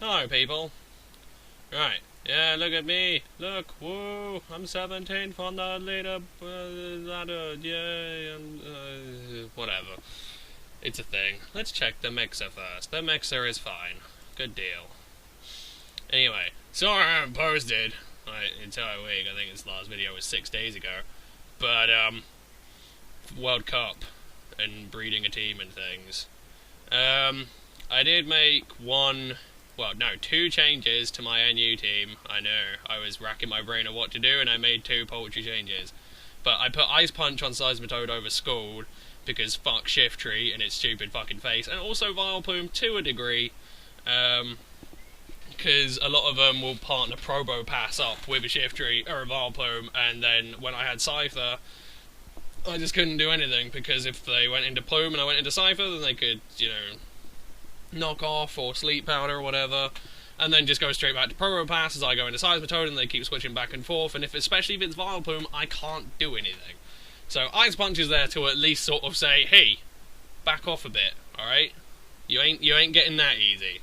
Hello, people. Right. Yeah, look at me. Look, woo. I'm 17th on the ladder. Yay. Whatever. It's a thing. Let's check the mixer first. The mixer is fine. Good deal. Anyway, sorry I haven't posted entire week. I think this last video was 6 days ago. But, World Cup and breeding a team and things. I did make two changes to my NU team. I know, I was racking my brain on what to do, and I made 2 poultry changes. But I put Ice Punch on Seismitoad over Scald, because fuck Shiftry and its stupid fucking face, and also Vileplume to a degree, because a lot of them will partner Probo Pass up with a Shiftry or a Vileplume, and then when I had Cypher, I just couldn't do anything, because if they went into Plume and I went into Cypher, then they could, knock off or Sleep Powder or whatever, and then just go straight back to Probo Pass as I go into Seismitoad, and they keep switching back and forth, and especially if it's Vileplume, I can't do anything. So Ice Punch is there to at least sort of say, hey, back off a bit, alright? You ain't getting that easy.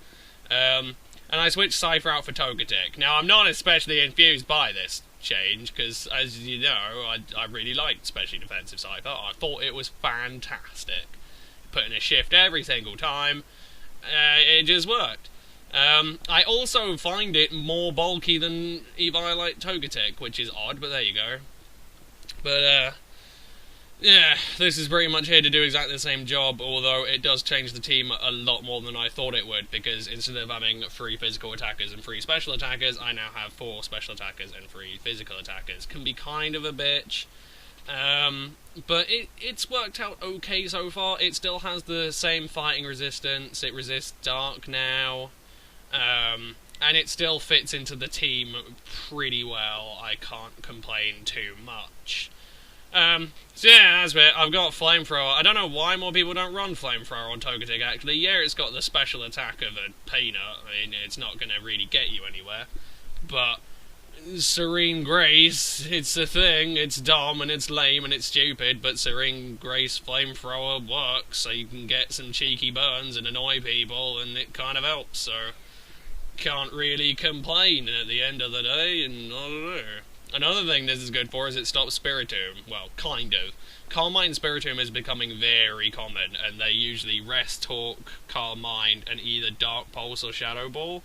And I switched Cypher out for Togetic. Now, I'm not especially enthused by this change, because, as you know, I really liked Specially Defensive Cypher. I thought it was fantastic. Putting a shift every single time, it just worked. I also find it more bulky than Eviolite Togetic, which is odd, but there you go. But, yeah, this is pretty much here to do exactly the same job, although it does change the team a lot more than I thought it would, because instead of having 3 physical attackers and 3 special attackers, I now have 4 special attackers and 3 physical attackers. Can be kind of a bitch, but it's worked out okay so far. It still has the same fighting resistance, it resists Dark now, and it still fits into the team pretty well. I can't complain too much. So yeah, that's it. I've got Flamethrower. I don't know why more people don't run Flamethrower on Togetic, actually. Yeah, it's got the special attack of a Peanut. I mean, it's not going to really get you anywhere. But Serene Grace, it's a thing. It's dumb, and it's lame, and it's stupid, but Serene Grace Flamethrower works, so you can get some cheeky burns and annoy people, and it kind of helps, so can't really complain at the end of the day, and I don't know. Another thing this is good for is it stops Spiritomb. Well, kind of. Calm Mind Spiritomb is becoming very common, and they usually Rest Talk, Calm Mind, and either Dark Pulse or Shadow Ball.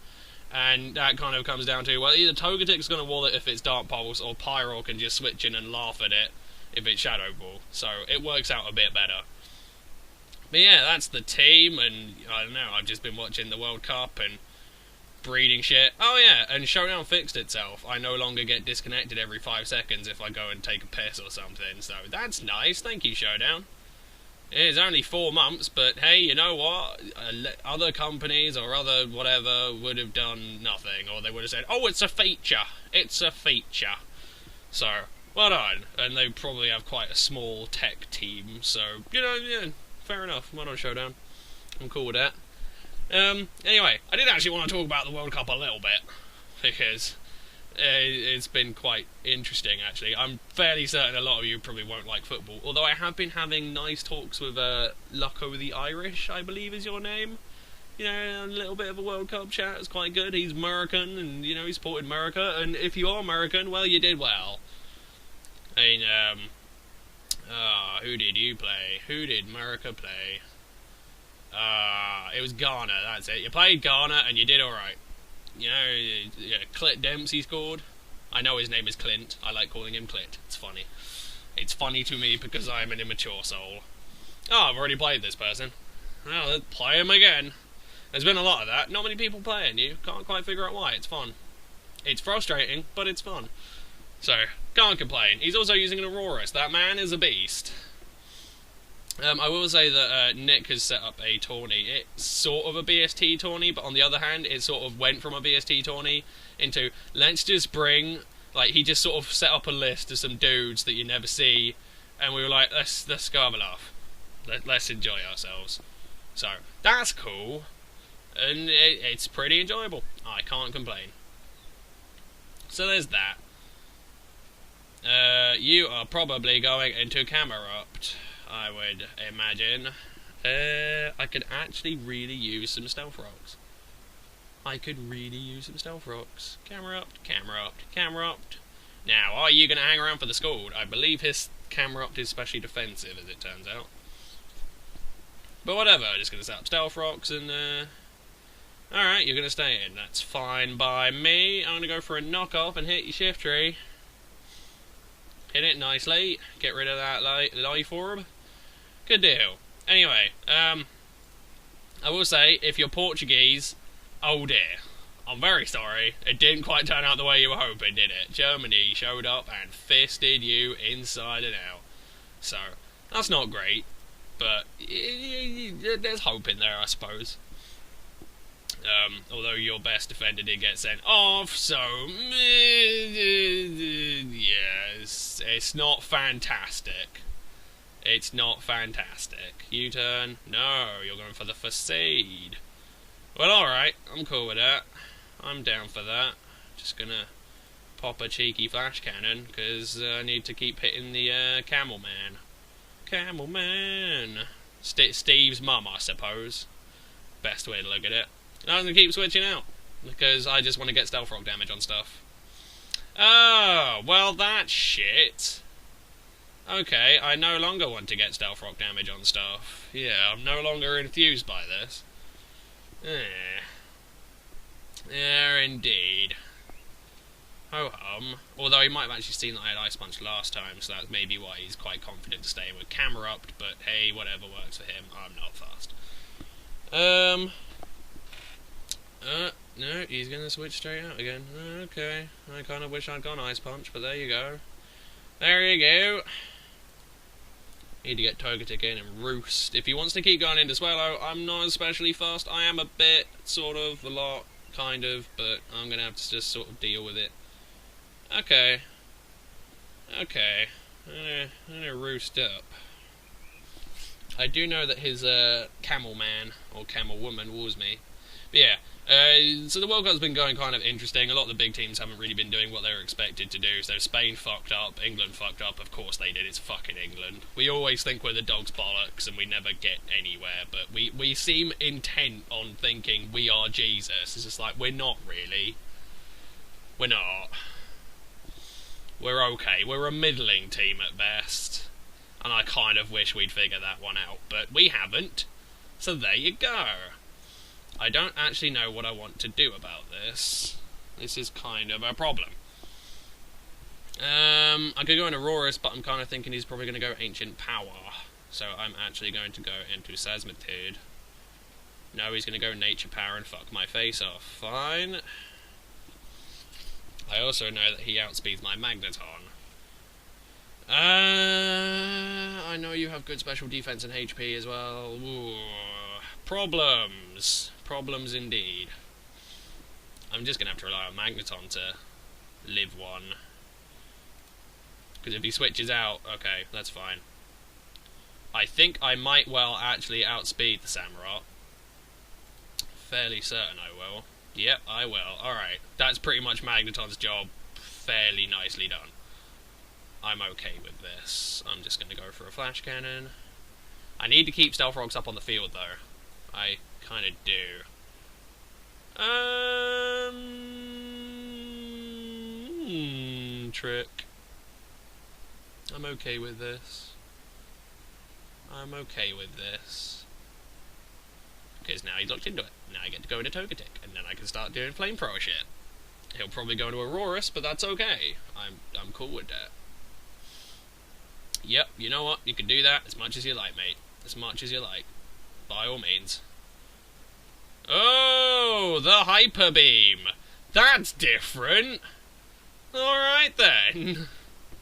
And that kind of comes down to, well, either Togetic's going to wall it if it's Dark Pulse, or Pyro can just switch in and laugh at it if it's Shadow Ball. So it works out a bit better. But yeah, that's the team, and I don't know, I've just been watching the World Cup and breeding shit. Oh yeah, and Showdown fixed itself. I no longer get disconnected every 5 seconds if I go and take a piss or something, so that's nice. Thank you, Showdown. It is only 4 months, but hey, you know what? Other companies or other whatever would have done nothing, or they would have said, oh, it's a feature. It's a feature. So, well done. And they probably have quite a small tech team, so, yeah, fair enough. Well done, Showdown. I'm cool with that. Anyway, I did actually want to talk about the World Cup a little bit, because it's been quite interesting, actually. I'm fairly certain a lot of you probably won't like football, although I have been having nice talks with Lucko the Irish, I believe is your name. You know, a little bit of a World Cup chat. It's quite good. He's American, and, he supported America, and if you are American, well, you did well. I mean, who did you play? Who did America play? It was Ghana, that's it. You played Ghana and you did alright. Clint Dempsey scored. I know his name is Clint. I like calling him Clint. It's funny. It's funny to me because I'm an immature soul. Oh, I've already played this person. Well, let's play him again. There's been a lot of that. Not many people playing you. Can't quite figure out why. It's fun. It's frustrating, but it's fun. So, can't complain. He's also using an Aurorus. That man is a beast. I will say that Nick has set up a tourney. It's sort of a BST tourney, but on the other hand, it sort of went from a BST tourney into, let's just bring, he just sort of set up a list of some dudes that you never see, and we were like, let's go have a laugh. Let's enjoy ourselves. So, that's cool, and it's pretty enjoyable. I can't complain. So there's that. You are probably going into Camerupt, I would imagine. I could actually really use some Stealth Rocks. I could really use some stealth rocks. Camera up, camera up, camera up. Now, are you going to hang around for the Scald? I believe his camera up is especially defensive, as it turns out. But whatever, just going to set up stealth rocks and, alright, you're going to stay in. That's fine by me. I'm going to go for a knock-off and hit your shift tree. Hit it nicely. Get rid of that life orb. Good deal. Anyway, I will say, if you're Portuguese, oh dear. I'm very sorry. It didn't quite turn out the way you were hoping, did it? Germany showed up and fisted you inside and out. So, that's not great. But there's hope in there, I suppose. Although your best defender did get sent off, so yes, it's not fantastic. It's not fantastic. U-turn? No, you're going for the facade. Well, alright, I'm cool with that. I'm down for that. Just gonna pop a cheeky flash cannon, because I need to keep hitting the camel man. Camel man! Steve's mum, I suppose. Best way to look at it. And I'm gonna keep switching out, because I just want to get stealth rock damage on stuff. Oh, well that's shit. Okay, I no longer want to get stealth rock damage on stuff. Yeah, I'm no longer enthused by this. Yeah, indeed. Ho-hum. Although he might have actually seen that I had Ice Punch last time, so that's maybe why he's quite confident to stay with camera up, but hey, whatever works for him, I'm not fast. No, he's gonna switch straight out again. Okay, I kind of wish I'd gone Ice Punch, but there you go. There you go. Need to get Togetic in and Roost. If he wants to keep going into Swallow, I'm not especially fast. I am a bit, sort of, a lot, kind of, but I'm gonna have to just sort of deal with it. Okay. Okay. I'm gonna Roost up. I do know that his camel man, or camel woman, was me. But yeah, so the World Cup's been going kind of interesting. A lot of the big teams haven't really been doing what they were expected to do. So Spain fucked up, England fucked up. Of course they did. It's fucking England. We always think we're the dog's bollocks and we never get anywhere. But we seem intent on thinking we are Jesus. It's just like, we're not really. We're not. We're okay. We're a middling team at best. And I kind of wish we'd figure that one out. But we haven't. So there you go. I don't actually know what I want to do about this. This is kind of a problem. I could go into Aurorus, but I'm kind of thinking he's probably going to go Ancient Power. So I'm actually going to go into Seismitude. No, he's going to go Nature Power and fuck my face off. Fine. I also know that he outspeeds my Magneton. I know you have good special defense and HP as well. Ooh. Problems. Problems indeed. I'm just going to have to rely on Magneton to live one. Because if he switches out, okay, that's fine. I think I might well actually outspeed the Samurott. Fairly certain I will. Yep, I will. Alright, that's pretty much Magneton's job. Fairly nicely done. I'm okay with this. I'm just going to go for a Flash Cannon. I need to keep Stealth Rocks up on the field, though. I kind of do. Trick. I'm okay with this. I'm okay with this. Because now he's locked into it. Now I get to go into Togetic, and then I can start doing Flamethrower shit. He'll probably go into Aurorus, but that's okay. I'm cool with that. Yep, you know what? You can do that as much as you like, mate. As much as you like. By all means. Oh, the Hyper Beam. That's different. Alright then.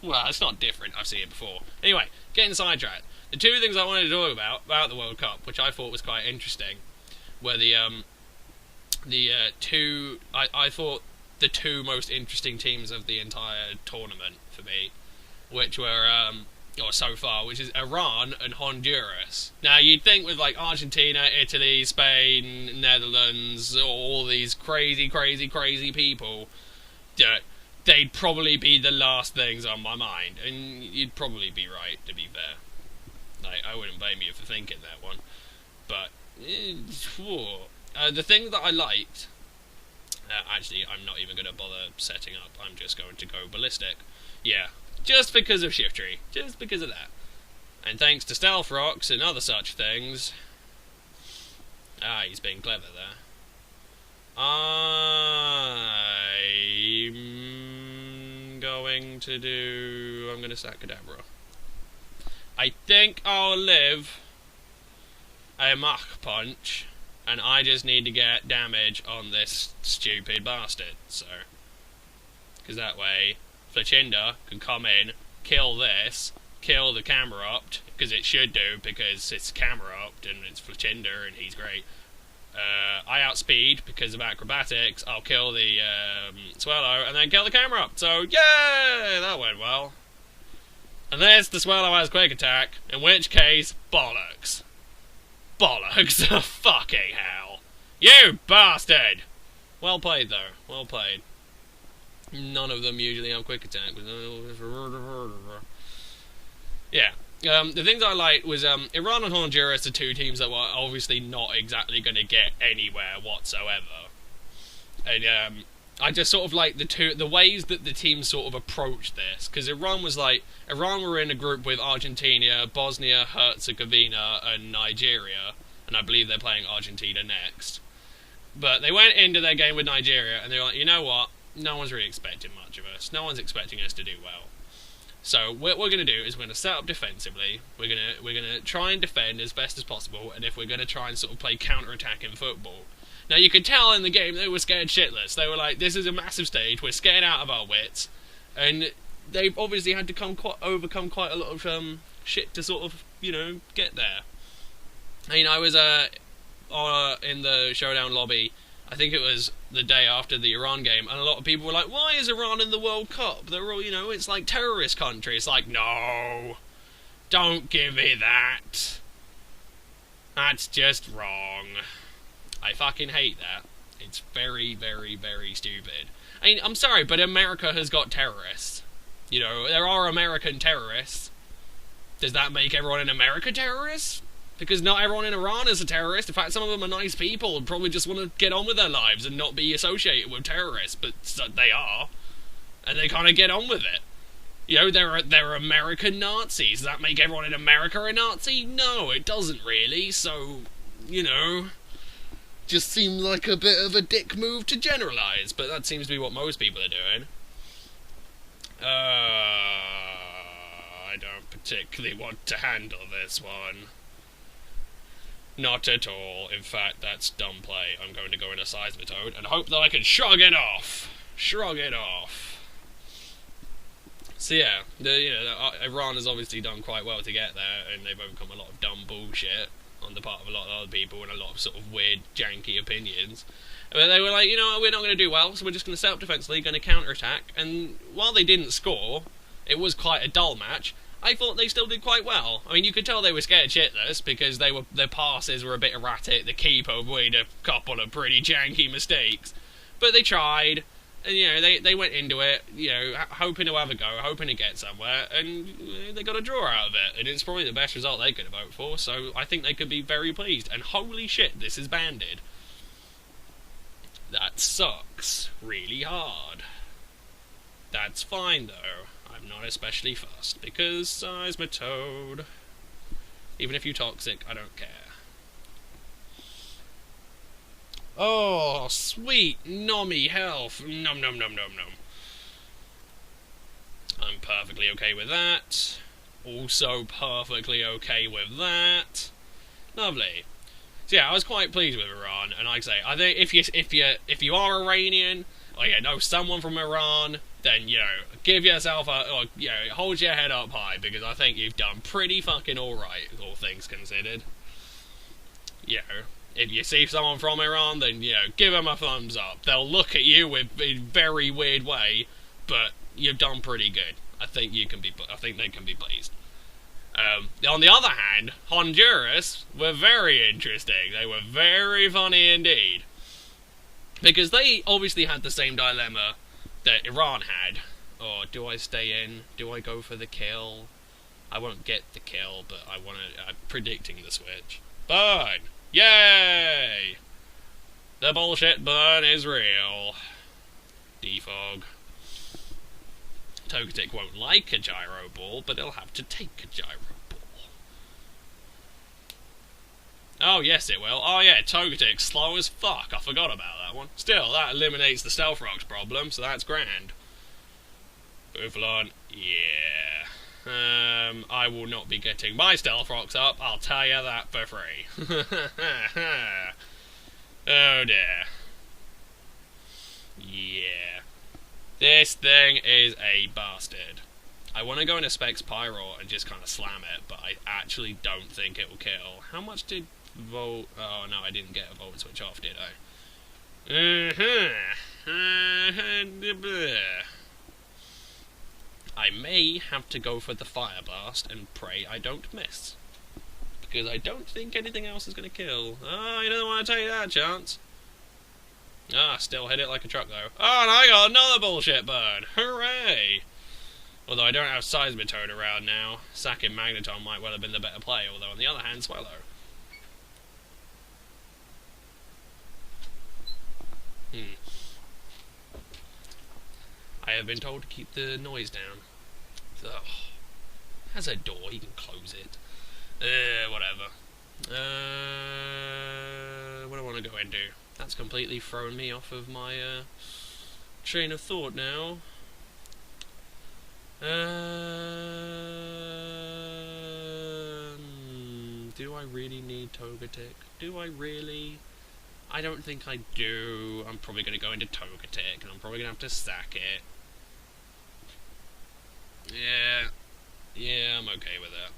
Well, it's not different. I've seen it before. Anyway, getting sidetracked. The two things I wanted to talk about the World Cup, which I thought was quite interesting, were the two... I thought the two most interesting teams of the entire tournament for me, which were... or so far, which is Iran and Honduras. Now, you'd think with, like, Argentina, Italy, Spain, Netherlands, all these crazy, crazy, crazy people, they'd probably be the last things on my mind. And you'd probably be right, to be fair. Like, I wouldn't blame you for thinking that one. But, the thing that I liked Actually, I'm not even going to bother setting up. I'm just going to go ballistic. Yeah, just because of shift tree. Just because of that. And thanks to stealth rocks and other such things. Ah, he's being clever there. I'm going to do... I'm going to sack Kadabra. I think I'll live a Mach Punch, and I just need to get damage on this stupid bastard, so... Because that way, Fletchinder can come in, kill this, kill the Camerupt, because it should do, because it's Camerupt, and it's Fletchinder, and he's great. I outspeed, because of acrobatics, I'll kill the Swallow, and then kill the Camerupt, so yay! That went well. Unless the Swallow has quick attack, in which case, bollocks. Bollocks, fucking hell. You bastard! Well played, though. Well played. None of them usually have quick attack. Yeah. The things I liked was Iran and Honduras are two teams that were obviously not exactly going to get anywhere whatsoever. And I just sort of like the ways that the teams sort of approached this, because Iran were in a group with Argentina, Bosnia, Herzegovina, and Nigeria, and I believe they're playing Argentina next. But they went into their game with Nigeria, and they were like, you know what? No one's really expecting much of us. No one's expecting us to do well. So what we're going to do is we're going to set up defensively. We're going to try and defend as best as possible, and if we're going to try and sort of play counter-attack in football. Now, you could tell in the game they were scared shitless. They were like, this is a massive stage, we're scared out of our wits. And they obviously had to overcome quite a lot of shit to sort of, get there. I mean, I was in the showdown lobby, I think it was the day after the Iran game, and a lot of people were like, why is Iran in the World Cup? They're all, it's like terrorist country. It's like, no, don't give me that. That's just wrong. I fucking hate that. It's very, very, very stupid. I mean, I'm sorry, but America has got terrorists. There are American terrorists. Does that make everyone in America terrorists? Because not everyone in Iran is a terrorist. In fact, some of them are nice people and probably just want to get on with their lives and not be associated with terrorists, but they are. And they kind of get on with it. They're American Nazis. Does that make everyone in America a Nazi? No, it doesn't really. So, just seemed like a bit of a dick move to generalise, but that seems to be what most people are doing. I don't particularly want to handle this one. Not at all. In fact, that's dumb play. I'm going to go in a Seismitoad and hope that I can shrug it off. Shrug it off. So yeah, Iran has obviously done quite well to get there, and they've overcome a lot of dumb bullshit on the part of a lot of other people and a lot of sort of weird, janky opinions. But they were like, we're not going to do well, so we're just going to set up defensively, going to counter-attack. And while they didn't score, it was quite a dull match. I thought they still did quite well. I mean, you could tell they were scared shitless because their passes were a bit erratic. The keeper made a couple of pretty janky mistakes, but they tried, and they went into it, hoping to have a go, hoping to get somewhere, and they got a draw out of it. And it's probably the best result they could have hoped for. So I think they could be very pleased. And holy shit, this is banded. That sucks really hard. That's fine though. I'm not especially fussed, because Seismitoad. Even if you're toxic, I don't care. Oh, sweet nommy health. Nom nom nom nom nom. I'm perfectly okay with that. Also perfectly okay with that. Lovely. So yeah, I was quite pleased with Iran, and like I say, I think if you are Iranian, or know someone from Iran, then give yourself hold your head up high, because I think you've done pretty fucking alright, all things considered. If you see someone from Iran, then give them a thumbs up. They'll look at you in a very weird way, but you've done pretty good. I think they can be pleased. On the other hand, Honduras were very interesting. They were very funny indeed. Because they obviously had the same dilemma that Iran had. Oh, do I stay in? Do I go for the kill? I won't get the kill, but I'm predicting the switch. Burn! Yay! The bullshit burn is real. Defog. Togetic won't like a gyro ball, but it'll have to take a gyro ball. Oh, yes it will. Oh yeah, Togetic's slow as fuck. I forgot about that one. Still, that eliminates the Stealth Rock's problem, so that's grand. Bouffalant, yeah. I will not be getting my Stealth Rocks up, I'll tell you that for free. Oh dear. Yeah. This thing is a bastard. I want to go into Specs Pyro and just kind of slam it, but I actually don't think it will kill. How much did Volt... Oh no, I didn't get a Volt Switch off, did I? I may have to go for the Fire Blast and pray I don't miss. Because I don't think anything else is going to kill. Oh, you don't want to take that chance. Ah, still hit it like a truck though. Oh, and I got another bullshit burn. Hooray! Although I don't have Seismitoad around now. Sacking Magneton might well have been the better play, although on the other hand, Swallow. I have been told to keep the noise down. Ugh. Has a door, you can close it. Whatever. What do I want to go into? That's completely thrown me off of my train of thought now. Do I really need Togetic? Do I really? I don't think I do. I'm probably going to go into Togetic, and I'm probably going to have to sack it. Yeah, I'm okay with that.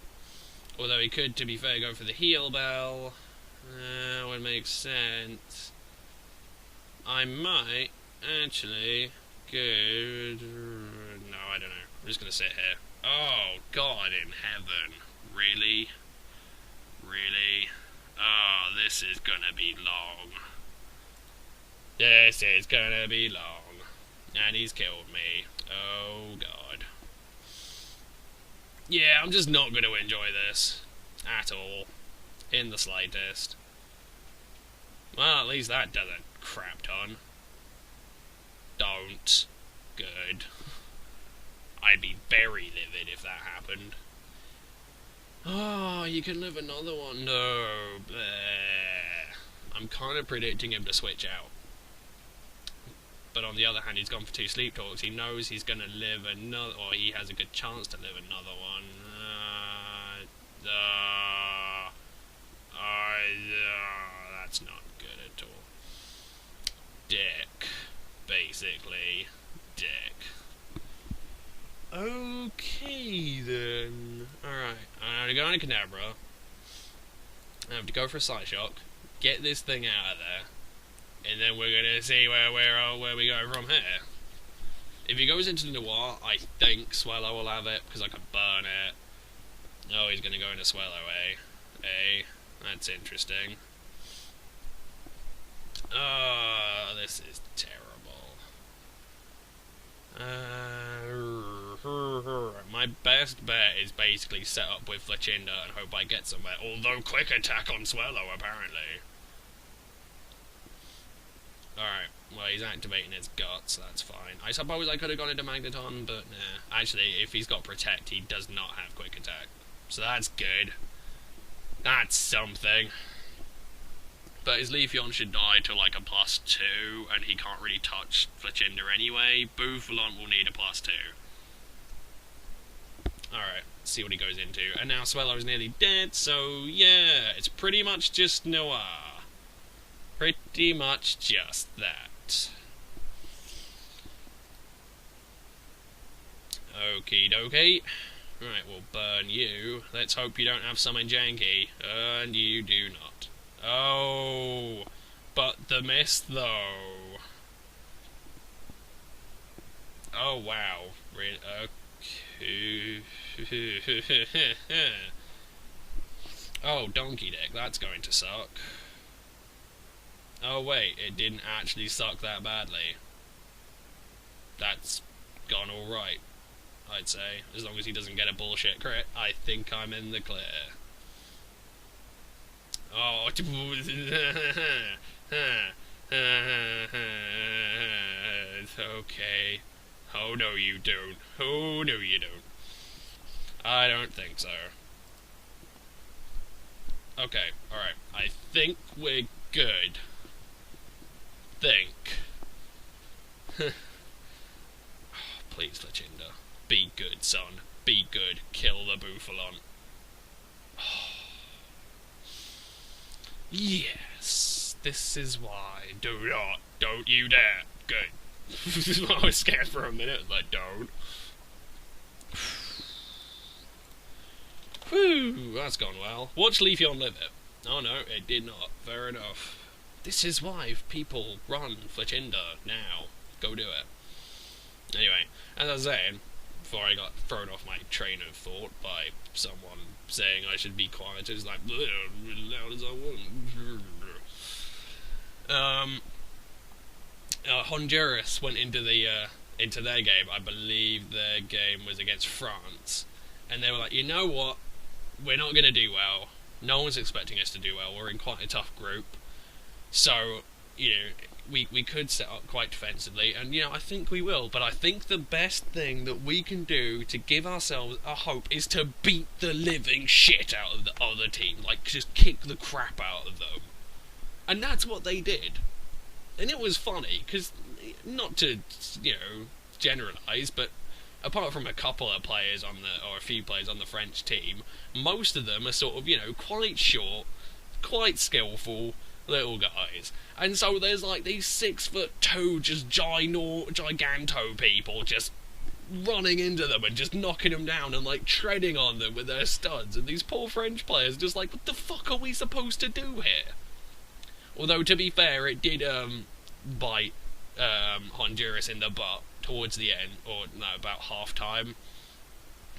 Although he could, to be fair, go for the Heal Bell. Would make sense. I might actually go... No, I don't know. I'm just going to sit here. Oh, God in heaven. Really? Really? Oh, this is going to be long. This is going to be long. And he's killed me. Oh, God. Yeah, I'm just not going to enjoy this. At all. In the slightest. Well, at least that does a crap ton. Don't. Good. I'd be very livid if that happened. Oh, you can live another one. No. Bleh. I'm kind of predicting him to switch out. But on the other hand, he's gone for 2 Sleep Talks. He knows he's going to live another... Or he has a good chance to live another one. That's not good at all. Dick. Basically. Dick. Okay, then. Alright. I'm going to go into Kadabra. I have to go for a Psyshock. Get this thing out of there. And then we're going to see where we go from here. If he goes into Noir, I think Swallow will have it, because I can burn it. Oh, he's going to go into Swallow, eh? Eh? That's interesting. Oh, this is terrible. My best bet is basically set up with Fletchinder and hope I get somewhere. Although Quick Attack on Swallow, apparently. Alright, well, he's activating his guts, so that's fine. I suppose I could have gone into Magneton, but nah. Actually, if he's got Protect, he does not have Quick Attack. So that's good. That's something. But his Leafeon should die to like a +2, and he can't really touch Fletchinder anyway. Bouffalant will need a +2. Alright, see what he goes into. And now Swallow's nearly dead, so yeah, it's pretty much just Noir. Pretty much just that. Okie dokie. Right, we'll burn you. Let's hope you don't have something janky. And you do not. Oh, but the miss though. Oh wow. Really? Okay. Oh, Donkey Dick, that's going to suck. Oh wait, it didn't actually suck that badly. That's gone alright, I'd say. As long as he doesn't get a bullshit crit, I think I'm in the clear. Oh, It's okay. Oh no you don't. Oh no you don't. I don't think so. Okay, alright. I think we're good. Think. Please, Lachinda. Be good, son. Be good. Kill the Bufalon. Yes. This is why. Don't you dare. Good. I was scared for a minute, like, don't. Whew, that's gone well. Watch Leafeon live it. Oh no, it did not. Fair enough. This is why people run Fletchinder now. Go do it. Anyway, as I was saying, before I got thrown off my train of thought by someone saying I should be quiet, it's like, as loud as I want. Honduras went into their game. I believe their game was against France, and they were like, you know what? We're not going to do well. No one's expecting us to do well. We're in quite a tough group, so we could set up quite defensively, and I think we will. But I think the best thing that we can do to give ourselves a hope is to beat the living shit out of the other team, like just kick the crap out of them, and that's what they did. And it was funny, because, not to, generalise, but apart from a couple of players or a few players on the French team, most of them are sort of, quite short, quite skillful little guys. And so there's like these 6'2", just giganto people just running into them and just knocking them down and like treading on them with their studs. And these poor French players just like, what the fuck are we supposed to do here? Although, to be fair, it did bite Honduras in the butt towards the end, or no, about half-time,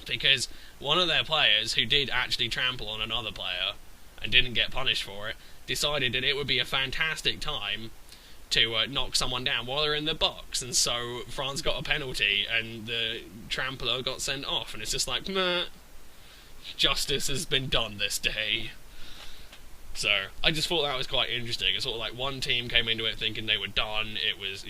because one of their players, who did actually trample on another player and didn't get punished for it, decided that it would be a fantastic time to knock someone down while they're in the box, and so France got a penalty and the trampler got sent off, and it's just like, meh, justice has been done this day. So, I just thought that was quite interesting. It's sort of like one team came into it thinking they were done. It was,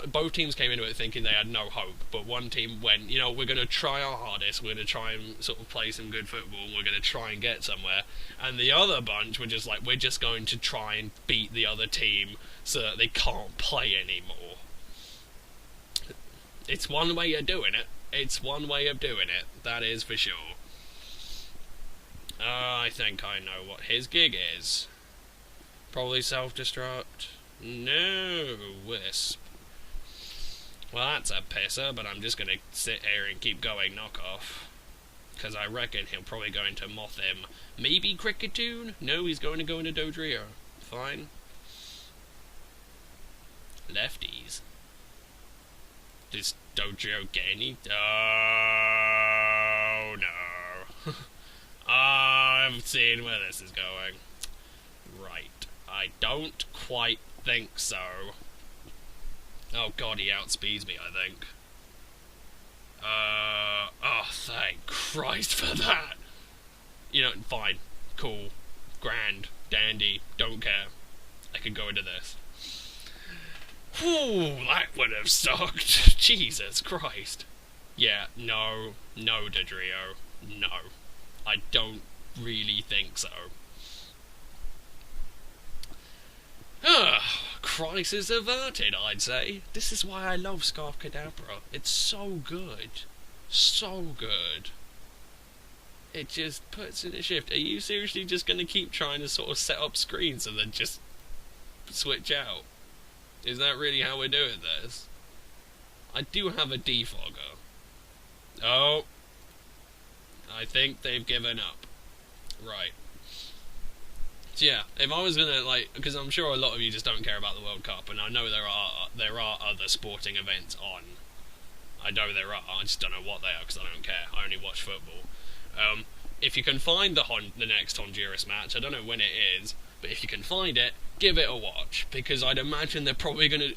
both teams came into it thinking they had no hope. But one team went, we're going to try our hardest. We're going to try and sort of play some good football. We're going to try and get somewhere. And the other bunch were just like, we're just going to try and beat the other team so that they can't play anymore. It's one way of doing it. It's one way of doing it. That is for sure. I think I know what his gig is. Probably self-destruct. No, Wisp. Well, that's a pisser, but I'm just gonna sit here and keep going knockoff. Because I reckon he'll probably go into Moth him. Maybe Cricketoon? No, he's going to go into Dodrio. Fine. Lefties. Does Dodrio get any? Oh, no. I've seen where this is going. Right. I don't quite think so. Oh god, he outspeeds me, I think. Oh, thank Christ for that! Fine. Cool. Grand. Dandy. Don't care. I could go into this. Whew, that would have sucked. Jesus Christ. Yeah, no. No, Dodrio. No. I don't really think so. Crisis averted, I'd say. This is why I love Scarf Kadabra. It's so good. So good. It just puts in a shift. Are you seriously just going to keep trying to sort of set up screens and then just switch out? Is that really how we're doing this? I do have a defogger. Oh. I think they've given up. Right. So yeah, if I was gonna, because I'm sure a lot of you just don't care about the World Cup, and I know there are other sporting events on. I know there are, I just don't know what they are, because I don't care. I only watch football. If you can find the next Honduras match, I don't know when it is, but if you can find it, give it a watch, because I'd imagine they're probably gonna,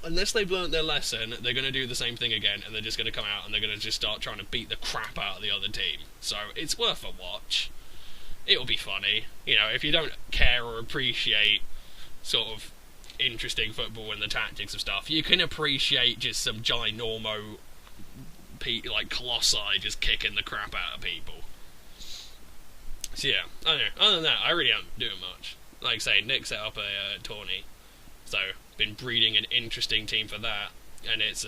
unless they've learnt their lesson, they're going to do the same thing again, and they're just going to come out and they're going to just start trying to beat the crap out of the other team. So, it's worth a watch. It'll be funny. If you don't care or appreciate sort of interesting football and the tactics of stuff, you can appreciate just some ginormo, like colossi, just kicking the crap out of people. So yeah, I don't know. Other than that, I really haven't doing much. Like I say, Nick set up a tourney, so been breeding an interesting team for that, and it's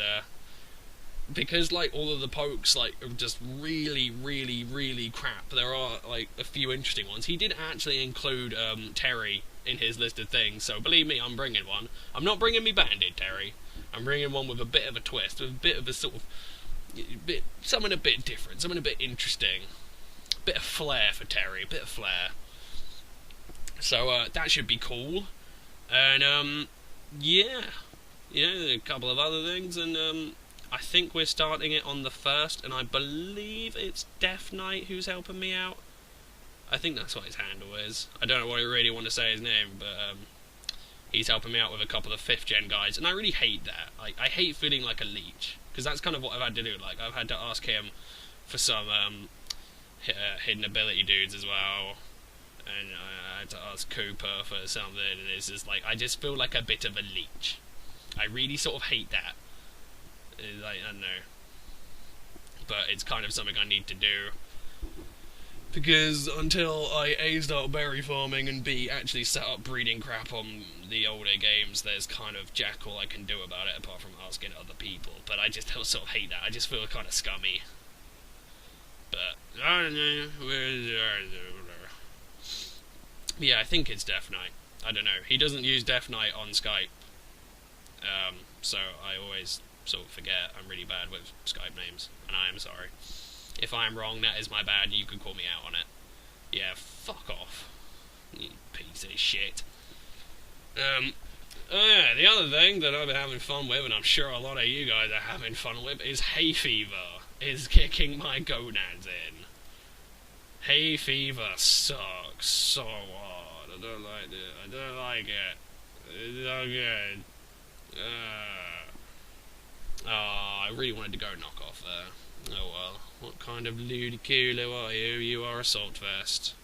because like all of the pokes like are just really, really, really crap. There are like a few interesting ones. He did actually include Terry in his list of things, so believe me, I'm bringing one. I'm not bringing me banded Terry. I'm bringing one with a bit of a twist, with a bit of a sort of something a bit different, something a bit interesting, a bit of flair for Terry, a bit of flair. So that should be cool, and yeah, a couple of other things, and I think we're starting it on the 1st, and I believe it's Death Knight who's helping me out. I think that's what his handle is. I don't know what I really want to say his name, but he's helping me out with a couple of 5th gen guys, and I really hate that. I hate feeling like a leech, because that's kind of what I've had to do. Like, I've had to ask him for some hidden ability dudes as well, and I had to ask Cooper for something, and it's just like, I just feel like a bit of a leech. I really sort of hate that. Like, I don't know. But it's kind of something I need to do. Because until I A, start berry farming, and B, actually set up breeding crap on the older games, there's kind of jack all I can do about it apart from asking other people. But I just sort of hate that. I just feel kind of scummy. But, I don't know. Yeah, I think it's Death Knight. I don't know. He doesn't use Death Knight on Skype. So I always sort of forget. I'm really bad with Skype names, and I am sorry. If I am wrong, that is my bad. You can call me out on it. Yeah, fuck off, you piece of shit. Yeah, the other thing that I've been having fun with, and I'm sure a lot of you guys are having fun with, is hay fever. Is kicking my gonads in. Hay fever sucks so hard. I don't like it. I don't like it. It's not good. I really wanted to go knock off there. Oh well. What kind of ludicolo are you? You are Assault Vest.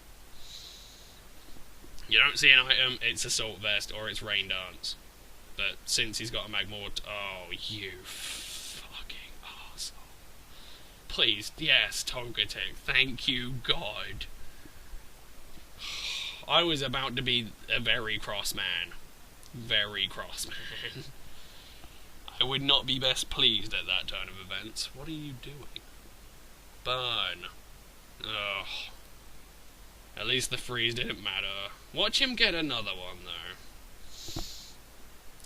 You don't see an item, it's Assault Vest or it's Rain Dance. But since he's got a Magmort... Oh, you fucking arsehole. Please, yes, Togetic. Thank you, God. I was about to be a very cross man. Very cross man. I would not be best pleased at that turn of events. What are you doing? Burn. Ugh. At least the freeze didn't matter. Watch him get another one, though.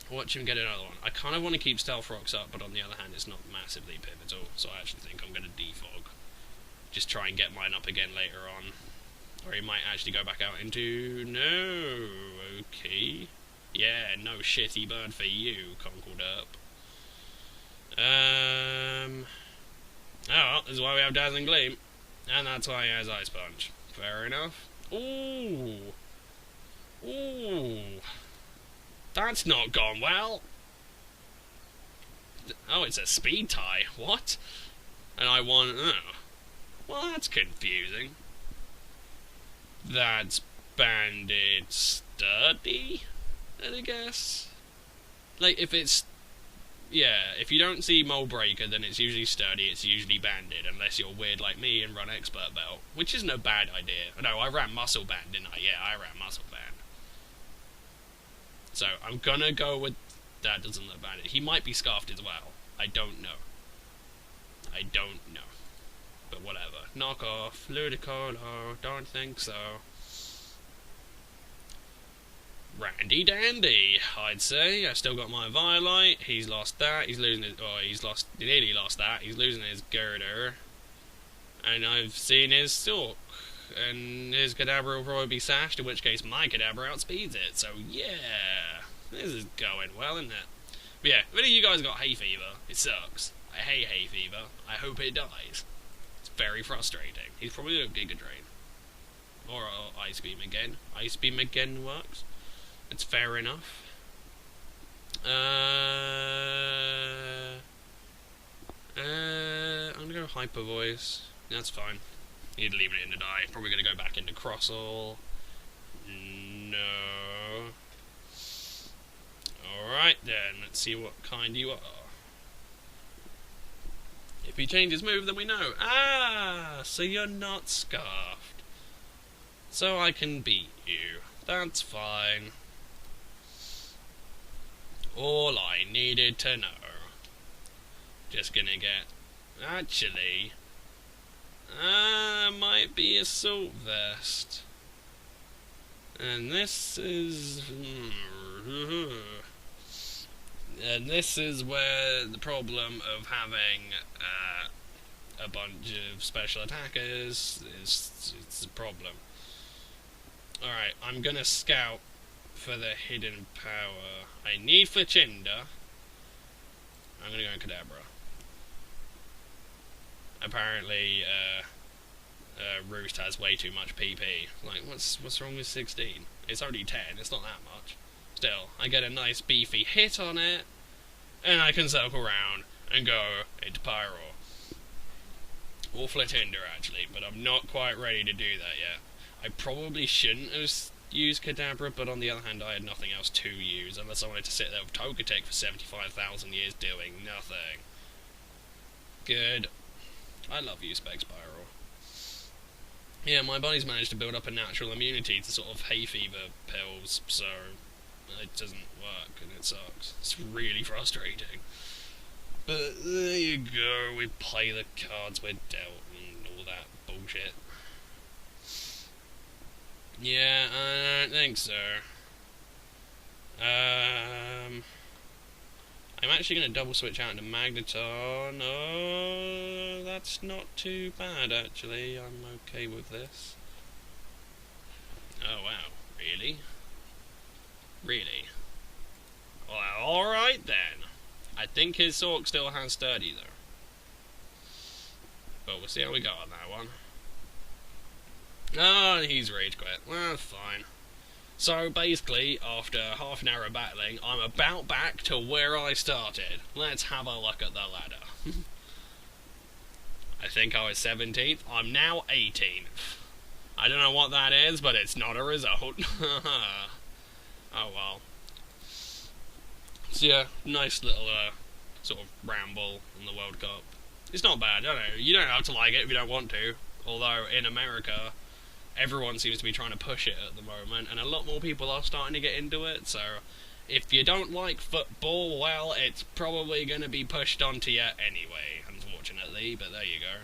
Watch him get another one. I kind of want to keep Stealth Rocks up, but on the other hand, it's not massively pivotal, so I actually think I'm going to defog. Just try and get mine up again later on. Or he might actually go back out into... No. Okay. Yeah, no shitty bird for you, Concord Up. Oh well, this is why we have Dazzling Gleam. And that's why he has Ice Punch. Fair enough. Ooh. Ooh. That's not gone well. Oh, it's a speed tie. What? And I want... Oh. Well, that's confusing. That's Banded Sturdy, I guess. Like, if it's... Yeah, if you don't see Mole Breaker, then it's usually Sturdy, it's usually Banded, unless you're weird like me and run Expert Belt, which isn't a bad idea. No, I ran Muscle Band, didn't I? Yeah, I ran Muscle Band. So, I'm gonna go with... That doesn't look Banded. He might be Scarfed as well. I don't know. I don't know. But whatever. Knock off. Ludicolo. Don't think so. Randy Dandy, I'd say. I still got my Violite. He's lost that. He's losing his... Oh, he nearly lost that. He's losing his Girder. And I've seen his Stalk. And his Kadabra will probably be sashed, in which case my Kadabra outspeeds it. So, yeah. This is going well, isn't it? But yeah, if any of you guys got hay fever, it sucks. I hate hay fever. I hope it dies. It's very frustrating. He's probably a Giga Drain. Or Ice Beam again. Ice Beam again works. It's fair enough. I'm gonna go Hyper Voice. That's fine. Need to leave it in to die. Probably gonna go back into Crossall. No. Alright then, let's see what kind you are. If he changes move, then we know. Ah, so you're not scarfed. So I can beat you. That's fine. All I needed to know. Just gonna get... Actually... might be assault vest. And this is... And this is where the problem of having a bunch of special attackers is it's a problem. Alright, I'm gonna scout for the hidden power. I need Fletchinder. I'm gonna go in Kadabra. Apparently, Roost has way too much PP. Like, what's wrong with 16? It's only 10, it's not that much. Still, I get a nice beefy hit on it, and I can circle around and go into Pyro. Or Fletchinder, actually, but I'm not quite ready to do that yet. I probably shouldn't have used Kadabra, but on the other hand, I had nothing else to use, unless I wanted to sit there with Togetic for 75,000 years doing nothing. Good. I love you, Spec Spiral. Yeah, my body's managed to build up a natural immunity to sort of hay fever pills, so it doesn't work, and it sucks. It's really frustrating. But there you go, we play the cards we're dealt, and all that bullshit. Yeah, I don't think so. I'm actually going to double switch out into Magneton. Oh, that's not too bad, actually. I'm okay with this. Oh, wow. Really? Really? Well, alright then. I think his Sork still has Sturdy, though. But we'll see how we go on that one. Oh, he's Rage Quit. Well, fine. So, basically, after half an hour of battling, I'm about back to where I started. Let's have a look at the ladder. I think I was 17th. I'm now 18th. I don't know what that is, but it's not a result. Oh well. So yeah, nice little sort of ramble in the World Cup. It's not bad, I don't know. You don't have to like it if you don't want to. Although, in America... everyone seems to be trying to push it at the moment, and a lot more people are starting to get into it, so if you don't like football, well, it's probably going to be pushed onto you anyway, unfortunately, but there you go.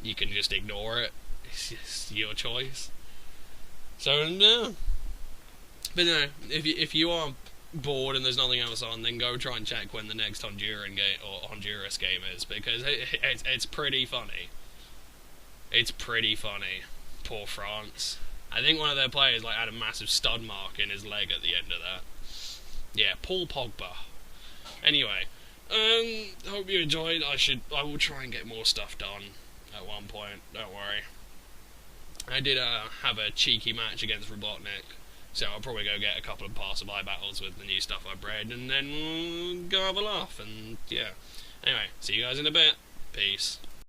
You can just ignore it. It's just your choice. So, no. But no, if you are bored and there's nothing else on, then go try and check when the next Honduran game, or Honduras game is, because it's pretty funny. It's pretty funny. Poor France. I think one of their players had a massive stud mark in his leg at the end of that. Yeah, Paul Pogba. Anyway, hope you enjoyed. I will try and get more stuff done at one point. Don't worry. I did have a cheeky match against Robotnik, so I'll probably go get a couple of passerby battles with the new stuff I bred, and then we'll go have a laugh. And yeah. Anyway, see you guys in a bit. Peace.